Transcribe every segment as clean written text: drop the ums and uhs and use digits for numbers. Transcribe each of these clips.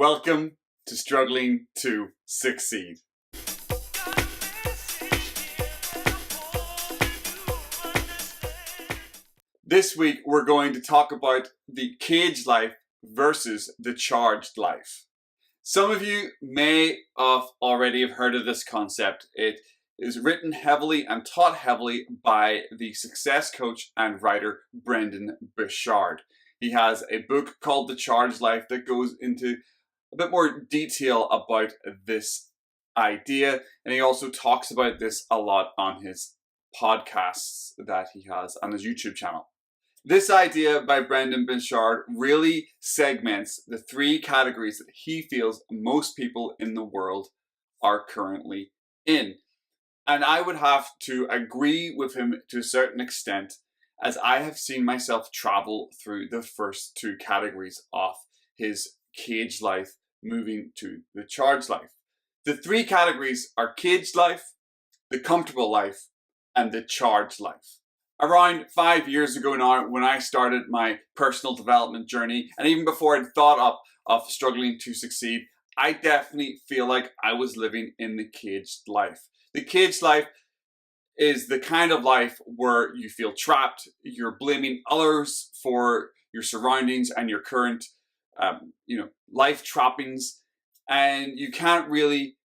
Welcome to Struggling to Succeed. This week we're going to talk about the caged life versus the charged life. Some of you may already have heard of this concept. It is written heavily and taught heavily by the success coach and writer Brendon Burchard. He has a book called The Charged Life that goes into a bit more detail about this idea, and he also talks about this a lot on his podcasts that he has on his YouTube channel. This idea by Brendon Burchard really segments the three categories that he feels most people in the world are currently in. And I would have to agree with him to a certain extent, as I have seen myself travel through the first two categories of his caged life, moving to the charged life. The three categories are caged life, the comfortable life, and the charged life. Around 5 years ago now, when I started my personal development journey, and even before I'd thought of struggling to succeed, I definitely feel like I was living in the caged life. The caged life is the kind of life where you feel trapped, you're blaming others for your surroundings and your current life trappings, and you can't really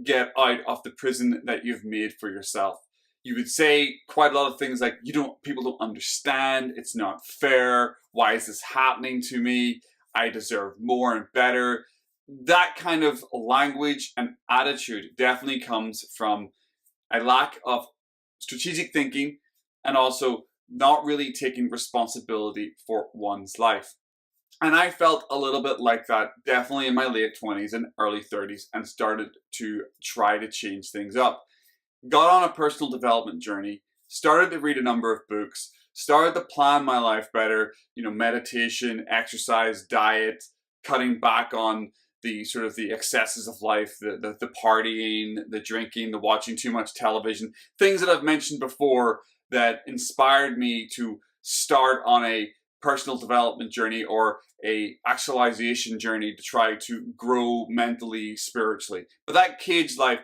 get out of the prison that you've made for yourself. You would say quite a lot of things like, people don't understand, it's not fair, why is this happening to me, I deserve more and better. That kind of language and attitude definitely comes from a lack of strategic thinking and also not really taking responsibility for one's life. And I felt a little bit like that definitely in my late 20s and early 30s, and started to try to change things up. Got on a personal development journey, started to read a number of books, started to plan my life better, meditation, exercise, diet, cutting back on the excesses of life, the partying, the drinking, the watching too much television, things that I've mentioned before that inspired me to start on a personal development journey or a actualization journey to try to grow mentally, spiritually. But that cage life,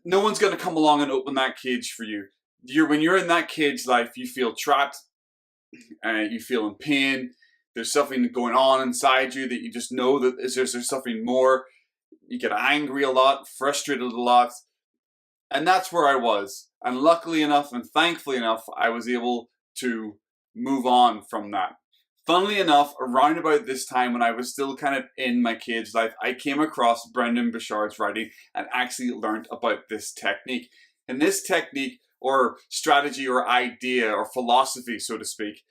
no one's going to come along and open that cage for you. When you're in that cage life, you feel trapped, you feel in pain. There's something going on inside you that you just know that there's something more. You get angry a lot, frustrated a lot. And that's where I was. And luckily enough and thankfully enough, I was able to move on from that. Funnily enough, around about this time when I was still kind of in my cage life, I came across Brendon Burchard's writing and actually learned about this technique. And this technique, or strategy, or idea, or philosophy, so to speak,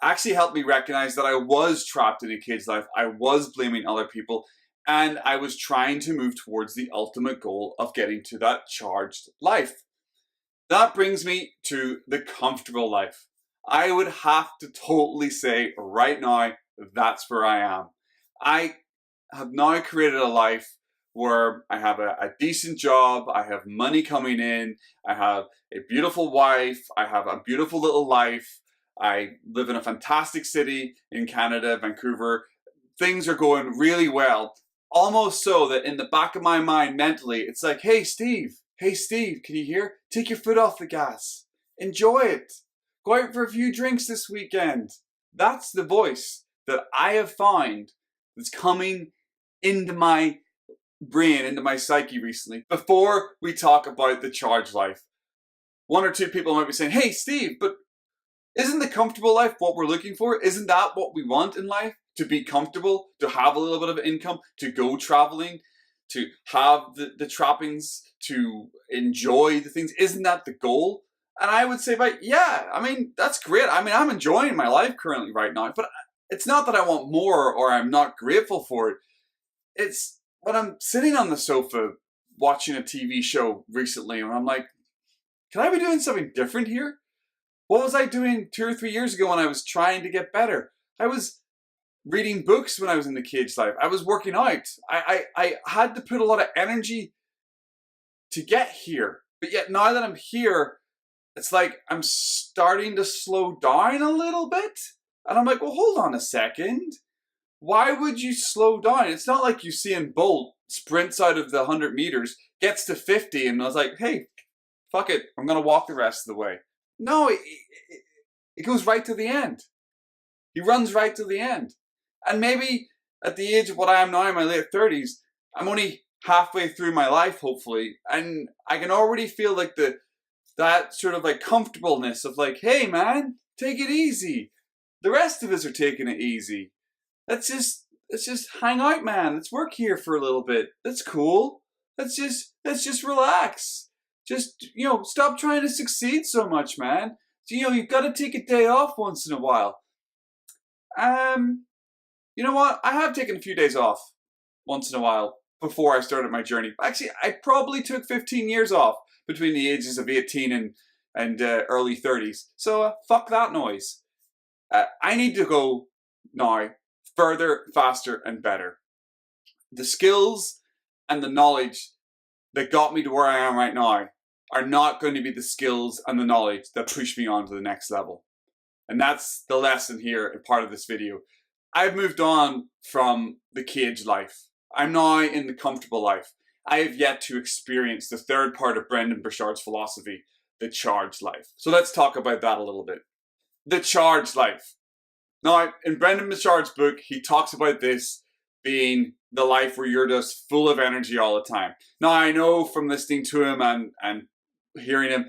actually helped me recognize that I was trapped in a cage life. I was blaming other people, and I was trying to move towards the ultimate goal of getting to that charged life. That brings me to the comfortable life. I would have to totally say right now, that's where I am. I have now created a life where I have a decent job, I have money coming in, I have a beautiful wife, I have a beautiful little life, I live in a fantastic city in Canada, Vancouver. Things are going really well. Almost so that in the back of my mind mentally, it's like, hey Steve, can you hear? Take your foot off the gas. Enjoy it. Go out for a few drinks this weekend. That's the voice that I have found that's coming into my brain, into my psyche recently. Before we talk about the charged life, one or two people might be saying, hey Steve, but isn't the comfortable life what we're looking for? Isn't that what we want in life? To be comfortable, to have a little bit of income, to go traveling, to have the trappings, to enjoy the things. Isn't that the goal? And I would say, that's great. I'm enjoying my life currently right now, but it's not that I want more or I'm not grateful for it. It's when I'm sitting on the sofa watching a TV show recently and I'm like, can I be doing something different here? What was I doing 2 or 3 years ago when I was trying to get better? I was reading books when I was in the cage life. I was working out. I had to put a lot of energy to get here. But yet now that I'm here, it's like I'm starting to slow down a little bit. And I'm like, well, hold on a second. Why would you slow down? It's not like Usain Bolt sprints out of the 100 meters, gets to 50, and I was like, hey, fuck it, I'm going to walk the rest of the way. No, it goes right to the end. He runs right to the end. And maybe at the age of what I am now, in my late 30s, I'm only halfway through my life, hopefully, and I can already feel like that sort of like comfortableness of like, hey man, take it easy. The rest of us are taking it easy. Let's just hang out, man. Let's work here for a little bit. That's cool. Let's just relax. Just, stop trying to succeed so much, man. You've got to take a day off once in a while. You know what? I have taken a few days off once in a while before I started my journey. Actually, I probably took 15 years off between the ages of 18 and early 30s. So fuck that noise. I need to go now further, faster, and better. The skills and the knowledge that got me to where I am right now are not going to be the skills and the knowledge that push me on to the next level. And that's the lesson here in part of this video. I've moved on from the cage life. I'm now in the comfortable life. I have yet to experience the third part of Brendan Burchard's philosophy, the charged life. So let's talk about that a little bit. The charged life. Now, in Brendan Burchard's book, he talks about this being the life where you're just full of energy all the time. Now, I know from listening to him and hearing him,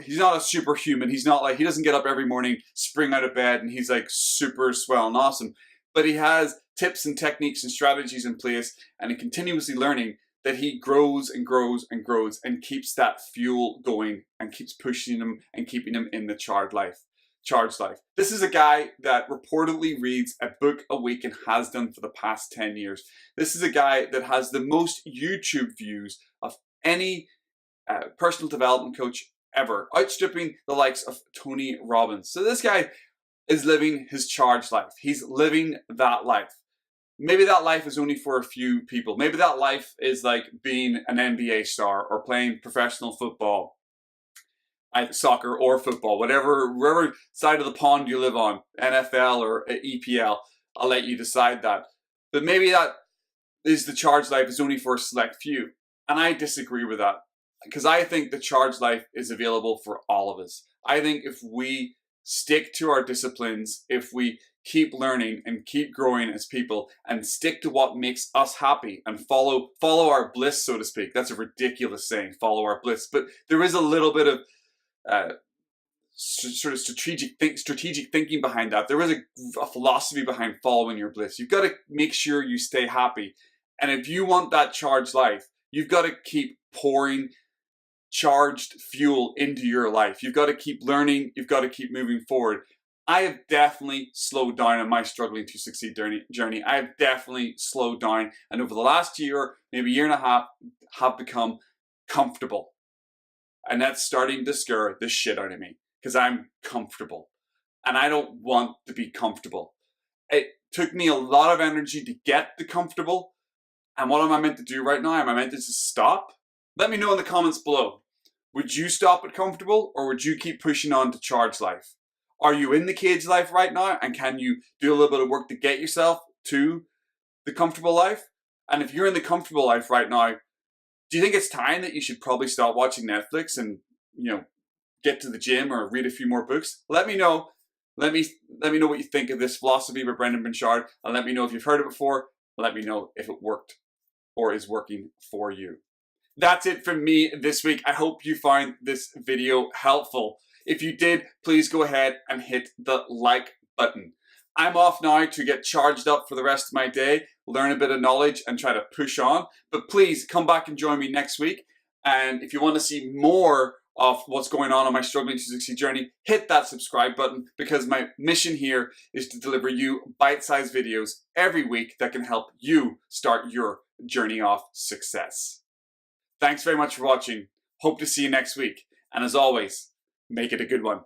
he's not a superhuman. He doesn't get up every morning, spring out of bed, and he's like super swell and awesome. But he has tips and techniques and strategies in place, and continuously learning that he grows and grows and grows and keeps that fuel going and keeps pushing him and keeping him in the charged life. This is a guy that reportedly reads a book a week and has done for the past 10 years. This is a guy that has the most YouTube views of any personal development coach ever, outstripping the likes of Tony Robbins. So this guy is living his charged life. He's living that life. Maybe that life is only for a few people. Maybe that life is like being an NBA star or playing professional football, soccer or football, wherever side of the pond you live on, NFL or EPL, I'll let you decide that. But maybe that is the charged life is only for a select few. And I disagree with that. Because I think the charged life is available for all of us. I think if we stick to our disciplines, if we keep learning and keep growing as people and stick to what makes us happy and follow our bliss, so to speak. That's a ridiculous saying, follow our bliss. But there is a little bit of sort of strategic thinking behind that. There is a philosophy behind following your bliss. You've got to make sure you stay happy. And if you want that charged life, you've got to keep pouring charged fuel into your life. You've got to keep learning. You've got to keep moving forward. I have definitely slowed down on my struggling to succeed journey. I have definitely slowed down, and over the last year, maybe year and a half, have become comfortable. And that's starting to scare the shit out of me because I'm comfortable and I don't want to be comfortable. It took me a lot of energy to get to comfortable. And what am I meant to do right now? Am I meant to just stop? Let me know in the comments below. Would you stop at comfortable or would you keep pushing on to charged life? Are you in the cage life right now and can you do a little bit of work to get yourself to the comfortable life? And if you're in the comfortable life right now, do you think it's time that you should probably stop watching Netflix and, get to the gym or read a few more books? Let me know. Let me know what you think of this philosophy by Brendan Burchard, and let me know if you've heard it before. Let me know if it worked or is working for you. That's it from me this week. I hope you found this video helpful. If you did, please go ahead and hit the like button. I'm off now to get charged up for the rest of my day, learn a bit of knowledge and try to push on. But please come back and join me next week. And if you want to see more of what's going on my Struggling to Succeed journey, hit that subscribe button because my mission here is to deliver you bite-sized videos every week that can help you start your journey of success. Thanks very much for watching. Hope to see you next week. And as always, make it a good one.